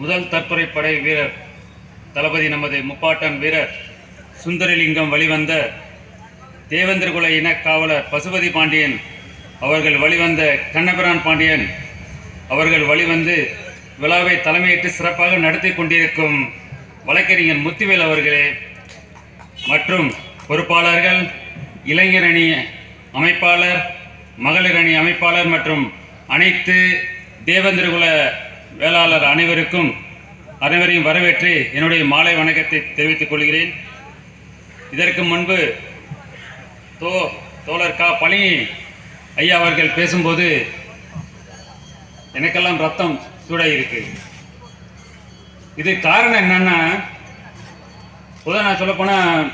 முதல் தற்கொலைப்படை வீரர் தளபதி நமது முப்பாட்டன் வீரர் சுந்தரலிங்கம் வழிவந்த தேவேந்திரகுல இனக்காவலர் பசுபதி பாண்டியன் அவர்கள் வழிவந்த கண்ணபிரான் பாண்டியன் அவர்கள் வழிவந்து விழாவை தலைமையேற்று சிறப்பாக நடத்தி கொண்டிருக்கும் வழக்கறிஞர் முத்துவேல் அவர்களே மற்றும் பொறுப்பாளர்கள், இளைஞர் அணி அமைப்பாளர், மகளிர் அணி அமைப்பாளர் மற்றும் அனைத்து தேவேந்திரகுல வேளாளர் அனைவரையும் வரவேற்று என்னுடைய மாலை வணக்கத்தை தெரிவித்துக் கொள்கிறேன். இதற்கு முன்பு தோழர் கா. பழனி ஐயா அவர்கள் பேசும்போது எனக்கெல்லாம் ரத்தம் சூடாயிருக்கு. இது காரணம் என்னன்னா, பொதுவாக நான் சொல்லப்போனால்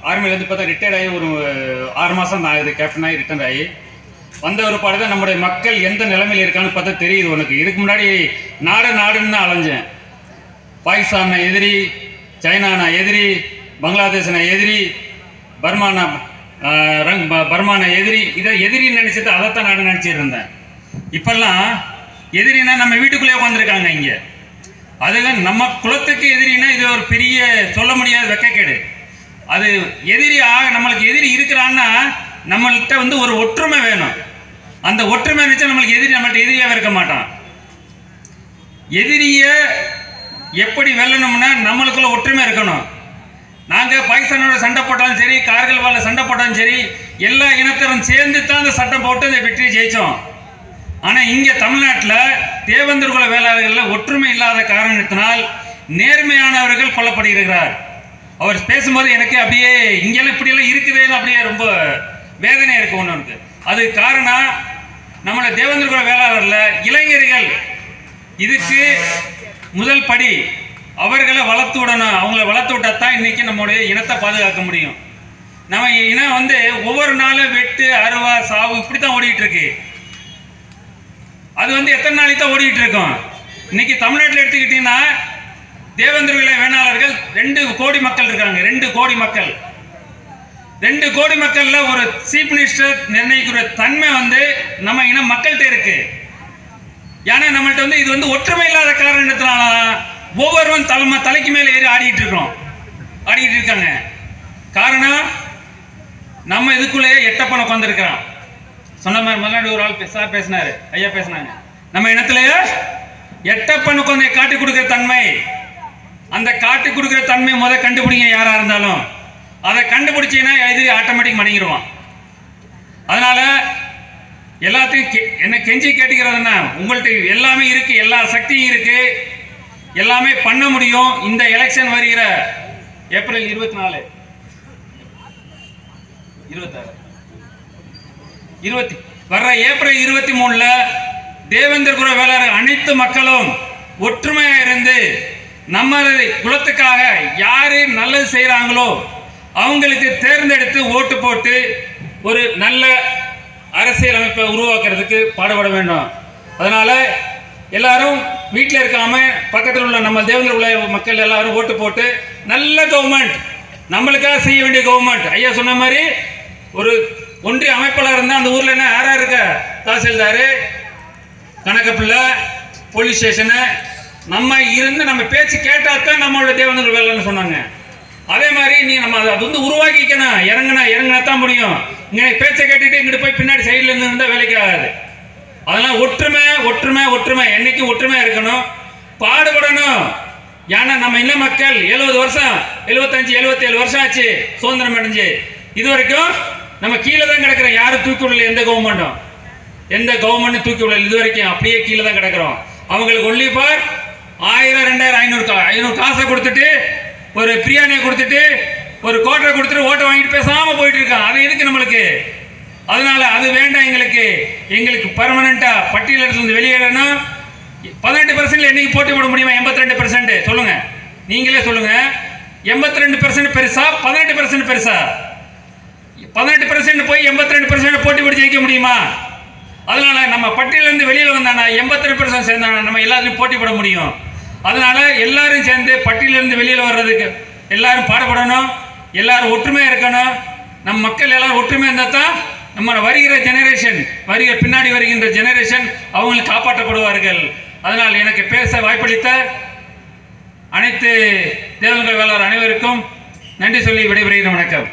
ஆர்மியிலேருந்து பார்த்தா ரிட்டையர்ட் ஆகி ஒரு 6 மாதம் தான் ஆகுது. கேப்டன் ஆகி ரிட்டர்ன் ஆகி வந்த ஒரு பாடு தான் நம்முடைய மக்கள் எந்த நிலைமையில் இருக்கான்னு பார்த்தா தெரியுது உனக்கு. இதுக்கு முன்னாடி நாடுன்னு தான் அலைஞ்சேன். பாகிஸ்தான் எதிரி, சைனானா எதிரி, பங்களாதேஷ்னா எதிரி, பர்மான எதிரி, இதை எதிரின்னு நினச்சிட்டு அதைத்தான் நாடு நினச்சிட்டு இருந்தேன். இப்பெல்லாம் எதிரினா நம்ம வீட்டுக்குள்ளே உட்காந்துருக்காங்க இங்கே. அதுதான் நம்ம குலத்துக்கு எதிரினா இது ஒரு பெரிய சொல்ல முடியாத வெக்கக்கேடு. அது எதிரி நம்மளுக்கு எதிரி இருக்கிறான்னா நம்மள்கிட்ட ஒரு ஒற்றுமை வேணும். அந்த ஒற்றுமை நினைச்சா நம்மள்கிட்ட எதிரியாக இருக்க மாட்டான். எதிரியை எப்படி வெல்லணும்னா நம்மளுக்குள்ள ஒற்றுமை இருக்கணும். நாங்கள் பாகிஸ்தானோட சண்டை போட்டாலும் சரி, கார்கில் வாழ சண்டை போட்டாலும் சரி, எல்லா இனத்தரும் சேர்ந்து தான் அந்த சட்டம் போட்டு அந்த வெற்றியை ஜெயித்தோம். ஆனால் இங்கே தமிழ்நாட்டில் தேவேந்திரகுல வேளாளர்களில் ஒற்றுமை இல்லாத காரணத்தினால் நேர்மையானவர்கள் கொல்லப்படுகிறார். அவர் பேசும்போது எனக்கு அப்படியே இங்கெல்லாம் இப்படியெல்லாம் இருக்குதுன்னு அப்படியே ரொம்ப வேதனையாக இருக்கு. ஒன்று அது காரணம் நம்மளோட தேவேந்திரகுல வேளாளரில் இளைஞர்கள். இதுக்கு முதல் படி அவர்களை வளர்த்து விடணும். அவங்கள வளர்த்து விட்டால் தான் இன்றைக்கி நம்மளுடைய இனத்தை பாதுகாக்க முடியும். நம்ம இனம் ஒவ்வொரு நாளும் வெட்டு, அருவா, சாவு இப்படி தான் ஓடிக்கிட்டு இருக்கு. அது எத்தனை நாளைக்கு தான் ஓடிக்கிட்டு இருக்கோம். இன்னைக்கு தமிழ்நாட்டில் எடுத்துக்கிட்டீங்கன்னா தேவேந்திரகுல வேளாளர்கள் 2 கோடி மக்கள் இருக்காங்க. 2 கோடி மக்கள். 2 கோடி மக்கள்ல ஒரு சீஃப் மினிஸ்டர் நிர்ணயிக்கிற தன்மை நம்ம இனம் மக்கள்கிட்ட இருக்கு. ஏன்னா நம்மள்ட்ட இது ஒற்றுமை இல்லாத காரணத்தினால ஒவ்வொருவன் தலைக்கு மேலே ஏறி ஆடிட்டு இருக்காங்க. காரணம் நம்ம இதுக்குள்ளேயே எட்டப்பன உட்காந்துருக்கிறான். சொன்ன மாதிரி முதலாளி ஒரு ஆள் சார் பேசினாரு, ஐயா பேசினாங்க. நம்ம இனத்திலேயே எட்டப்பன் உட்காந்து காட்டி கொடுக்குற தன்மை, அந்த காட்டி கொடுக்குற தன்மை கண்டுபிடிங்க. யாரா இருந்தாலும் அதை கண்டுபிடிச்சீங்கன்னா எதிரி ஆட்டோமேட்டிக் மடங்கிடுவான். அதனால எல்லாத்தையும் என்ன கெஞ்சி கேட்டுக்கிறதுன்னா, உங்கள்கிட்ட எல்லாமே இருக்கு, எல்லா சக்தியும் இருக்கு, எல்லாமே பண்ண முடியும். இந்த எலெக்ஷன் வருகிற ஏப்ரல் 24, 26, வர்ற ஏப்ரல் 23 தேவேந்திரகுல வேளாளர் அனைத்து மக்களும் ஒற்றுமையா இருந்து நம்ம குலத்துக்காக யாரு நல்லது செய்யறாங்களோ அவங்களுக்கு தேர்ந்தெடுத்து ஓட்டு போட்டு ஒரு நல்ல அரசியல் அமைப்பை உருவாக்குறதுக்கு பாடுபட வேண்டும். அதனால எல்லாரும் வீட்டில் இருக்காம பக்கத்தில் உள்ள நம்ம தேவேந்திரகுல மக்கள் எல்லாரும் ஓட்டு போட்டு நல்ல கவர்மெண்ட், நம்மளுக்காக செய்ய வேண்டிய கவர்மெண்ட். ஐயா சொன்ன மாதிரி ஒரு ஒன்றிய அமைப்பாளர் இருந்தால் அந்த ஊரில் யாரா இருக்க, தாசில்தார், கணக்கப்பிள்ளை, போலீஸ் ஸ்டேஷனு, நம்ம இருந்து நம்ம பேச்சு கேட்டாத்தான் நம்மளோட தேவேந்திரகுல வேலைன்னு சொன்னாங்க. அதே மாதிரி நம்ம அது உருவாக்கிக்கணும். இறங்கினா தான் முடியும். இங்கே பேச்சை கேட்டுட்டு இங்கிட்டு போய் பின்னாடி சைடில் இருந்து இருந்தால் வேலைக்கு ஆகாது. அதெல்லாம் ஒற்றுமை என்னைக்கும் ஒற்றுமையாக இருக்கணும், பாடுபடணும். ஏன்னா நம்ம இன மக்கள் 70 வருஷம், 75, 77 வருஷம் ஆச்சு சுதந்திரம் அடைஞ்சு. இது வரைக்கும் நம்ம கீழே தான் கிடக்கிறோம். யாரும் தூக்கி விடல, எந்த கவர்மெண்ட்டும் தூக்கி விடல. இது வரைக்கும் அப்படியே கீழே தான் கிடக்கிறோம். அவங்களுக்கு ஒன்லி ஃபார் 1000, 2000, 500 காசை கொடுத்துட்டு, ஒரு பிரியாணியை கொடுத்துட்டு, ஒரு கோட்டரை கொடுத்துட்டு ஓட்டை வாங்கிட்டு பேசாமல் போயிட்டு இருக்கான். அது எதுக்கு நம்மளுக்கு? அதனால அது வேண்டாம். எங்களுக்கு பர்மனண்டா பட்டியலிருந்து வெளியேறணும். 18% என்னைக்கு போட்டி போட முடியுமா? 82% சொல்லுங்க, நீங்களே சொல்லுங்க. 82% பெருசா, 18% பெருசா? 18% போய் 82% போட்டி போட்டு ஜெயிக்க முடியுமா? அதனால நம்ம பட்டியலிருந்து வெளியில் வந்தானா 82% சேர்ந்தானா நம்ம எல்லாத்தையும் போட்டி போட முடியும். அதனால எல்லாரும் சேர்ந்து பட்டியலிருந்து வெளியில் வர்றதுக்கு எல்லாரும் பாடுபடணும். எல்லாரும் ஒற்றுமையாக இருக்கணும். நம் மக்கள் எல்லாரும் ஒற்றுமையாக இருந்தால் தான் நம்ம வருகிற ஜெனரேஷன், பின்னாடி வருகின்ற ஜெனரேஷன் அவங்களுக்கு காப்பாற்றப்படுவார்கள். அதனால் எனக்கு பேச வாய்ப்பளித்த அனைத்து தேவன்கள் வேளாளர் அனைவருக்கும் நன்றி சொல்லி விடைபெறுகிறேன். வணக்கம்.